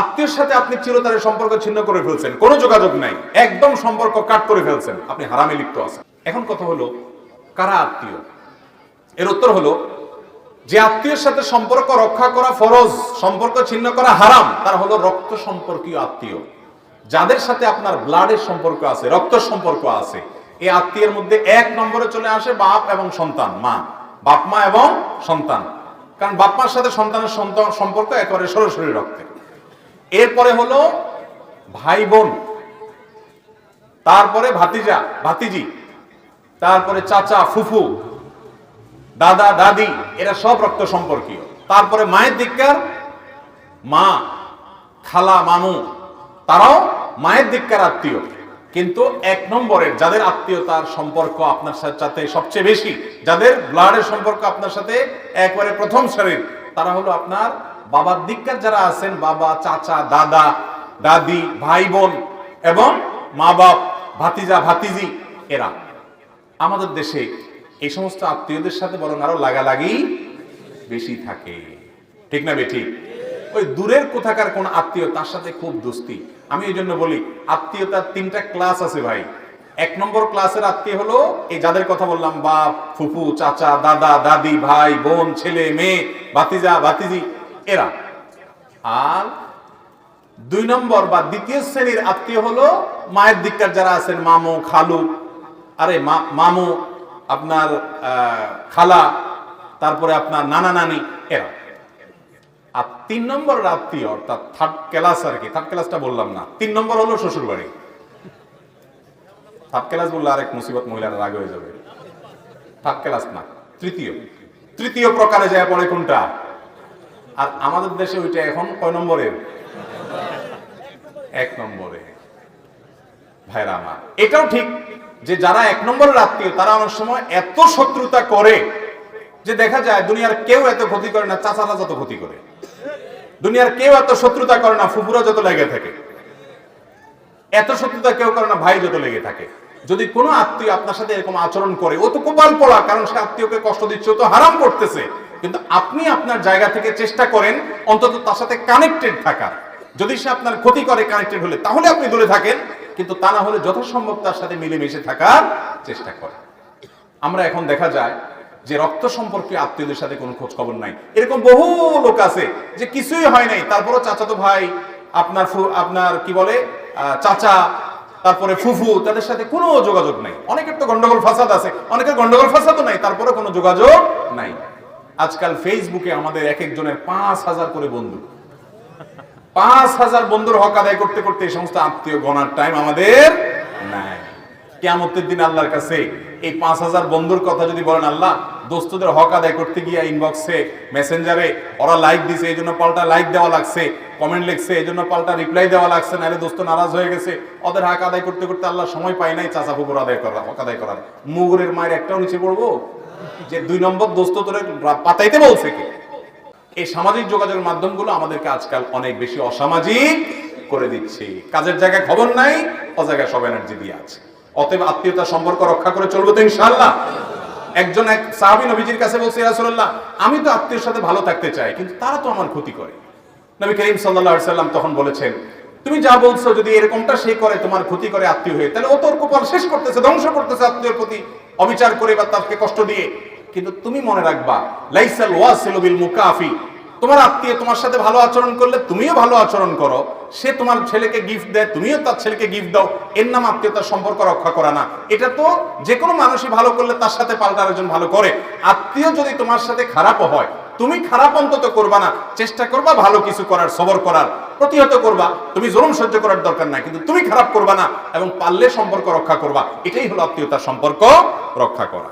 আত্মীয়ের সাথে আপনি চিরতরের সম্পর্ক ছিন্ন করে ফেলছেন, কোনো যোগাযোগ নাই, একদম সম্পর্ক কাট করে ফেলছেন, আপনি হারামে লিপ্ত আছেন। এখন কথা হলো কারা আত্মীয়? এর উত্তর হলো যে আত্মীয়ের সাথে সম্পর্ক রক্ষা করা ফরজ, সম্পর্ক ছিন্ন করা হারাম, তারা হলো রক্ত সম্পর্কীয় আত্মীয়। যাদের সাথে আপনার ব্লাডের সম্পর্ক আছে, রক্ত সম্পর্ক আছে, এই আত্মীয়ের মধ্যে এক নম্বরে চলে আসে বাপ এবং সন্তান, বাপ মা এবং সন্তান। কারণ বাপ মার সাথে সন্তানের সম্পর্ক একেবারে সরাসরি রক্তের। এরপরে হলো ভাই বোন, তারপরে ভাতিজা ভাতিজি, তারপরে চাচা ফুফু, দাদা দাদি, এরা সব রক্ত সম্পর্কীয়। তারপরে মায়ের দিককার মা, খালা, মামু, তারাও মায়ের দিককার আত্মীয়। কিন্তু এক নম্বরের যাদের আত্মীয়তার সম্পর্ক আপনার সাথে সবচেয়ে বেশি, যাদের ব্লাডের সম্পর্ক আপনার সাথে একবারে প্রথম সারির, তারা হলো আপনার বাবার দিককার যারা আছেন, বাবা, চাচা, দাদা দাদি, ভাই বোন এবং মা বাপ, ভাতিজা ভাতিজি, এরা। আমাদের দেশে এই সমস্ত আত্মীয়দের সাথে বরং আরো লাগালাগি বেশি থাকে, ঠিক না বেঠিক? ওই দূরের কোথাকার কোন আত্মীয়, তার সাথে খুব দোস্তি। আমি এই জন্য বলি আত্মীয়তার তিনটা ক্লাস আছে ভাই। এক নম্বর ক্লাসের আত্মীয় হলো এই যাদের কথা বললাম, বাপ, ফুফু, চাচা, দাদা দাদি, ভাই বোন, ছেলে মেয়ে, ভাতিজা ভাতিজি, এরা। আর দুই নম্বর বা দ্বিতীয় শ্রেণীর আত্মীয় হলো মায়ের দিককার যারা আছেন, মামু, খালু, আরে মামু, আপনার খালা, তারপরে আপনার নানা নানি, এরা। আর তিন নম্বর আত্মীয়, অর্থাৎ থার্ড ক্লাস আর কি, থার্ড ক্লাসটা বললাম না, তিন নম্বর হলো শ্বশুর বাড়ি। থার্ড ক্লাস বললে আরেক মুসিবত, মহিলারা রাগ হয়ে যাবে। থার্ড ক্লাস না, তৃতীয় প্রকারে যায় পড়ে কোনটা? আর আমাদের দেশে ওইটা এখন কয় নম্বরের? এক নম্বরে। ভাইরা আমার, এটাও ঠিক যে যারা এক নম্বরের আত্মীয়, তারা অনেক সময় এত শত্রুতা করে যে দেখা যায় দুনিয়ার কেউ এত ক্ষতি করে না চাচারা যত ক্ষতি করে, দুনিয়ার কেউ এত শত্রুতা করে না ফুফুরা যত লেগে থাকে, এত শত্রুতা কেউ করে না ভাই যত লেগে থাকে। যদি কোনো আত্মীয় আপনার সাথে এরকম আচরণ করে, ও তো কপাল পড়া, কারণ সে আত্মীয়কে কষ্ট দিচ্ছে, ও তো হারাম করতেছে। কিন্তু আপনি আপনার জায়গা থেকে চেষ্টা করেন অন্তত তার সাথে কানেক্টেড থাকার। যদি সে আপনার ক্ষতি করে কানেক্টেড হলে, তাহলে আপনি দূরে থাকেন, কিন্তু তা না হলে যথাসম্ভব তার সাথে মিলেমিশে থাকার চেষ্টা করেন। আমরা এখন দেখা যায় যে রক্ত সম্পর্কে আত্মীয়দের সাথে কোনো খোঁজ খবর নাই। এরকম বহু লোক আছে যে কিছুই হয় নাই, তারপরও চাচাতো ভাই, আপনার কি বলে চাচা, তারপরে ফুফু, তাদের সাথে কোনো যোগাযোগ নাই। অনেকের তো গন্ডগোল ফাসাদ আছে, অনেকের গন্ডগোল ফাসাদও নাই, তারপরে কোনো যোগাযোগ নাই। আজকাল ফেসবুকে আমাদের এক একজনের 5,000 করে বন্ধু, 5,000 বন্ধুর হক আদায় করতে করতে এই সমস্ত আত্মীয় গণার টাইম আমাদের নাই। কিয়ামতের দিন আল্লাহর কাছে এই 5,000 বন্ধুর কথা যদি বলেন, আল্লাহ দোস্তদের হক আদায় করতে গিয়ে ইনবক্সে, মেসেঞ্জারে ওরা লাইক দিছে এই জন্য পাল্টা লাইক দেওয়া লাগছে, কমেন্ট লিখছে এই জন্য পাল্টা রিপ্লাই দেওয়া লাগছে, নাহলে দোস্ত নারাজ হয়ে গেছে, ওদের হক আদায় করতে করতে আল্লাহ সময় পায় নাই চাচা ফুপুর হক আদায় করার। মুগুরের মায়ের একটাও নিচে পড়বো যে 2 নম্বর দোস্ত তোরে পাতাইতে বলছে কে? এই সামাজিক যোগাযোগের মাধ্যমগুলো আমাদেরকে আজকাল অনেক বেশি অসামাজিক করে দিচ্ছে। কাজের জায়গায় খবর নাই, ও জায়গায় সব এনার্জি দিয়ে আছে। অতএব আত্মীয়তার সম্পর্ক রক্ষা করে চলবো তো ইনশাআল্লাহ। এক সাহাবী নবীজির কাছে বলছে, ইয়া রাসূলুল্লাহ, আমি তো আত্মীয়ের সাথে ভালো থাকতে চাই, কিন্তু তারা তো আমার ক্ষতি করে। নবী করিম সাল্লাল্লাহু আলাইহি সাল্লাম তখন বলেছেন, তুমি যা বলছো যদি এরকমটা সে করে, তোমার ক্ষতি করে আত্মীয় হয়ে, তাহলে ও তোর কপাল শেষ করতেছে, ধ্বংস করতেছে আত্মীয়ের প্রতি অবিচার করে বা তাকে কষ্ট দিয়ে। কিন্তু তুমি মনে রাখবা, লাইসাল ওয়াসিলু বিল মুকাফি, তোমার আত্মীয় তোমার সাথে ভালো আচরণ করলে তুমিও ভালো আচরণ করো, সে তোমার ছেলেকে গিফট দেয় তুমিও তার ছেলেকে গিফট দাও, এর নাম আত্মীয়তার সম্পর্ক রক্ষা করা না। এটা তো যে কোনো মানুষই ভালো করলে তার সাথে পাল্টা আরেকজন ভালো করে। আত্মীয় যদি তোমার সাথে খারাপও হয়, তুমি খারাপ অন্তত করবা না, চেষ্টা করবা ভালো কিছু করার, সবর করার, প্রতিহত করবা। তুমি জুলুম সহ্য করার দরকার নাই, কিন্তু তুমি খারাপ করবা না এবং পারলে সম্পর্ক রক্ষা করবা। এটাই হলো আত্মীয়তার সম্পর্ক রক্ষা করা।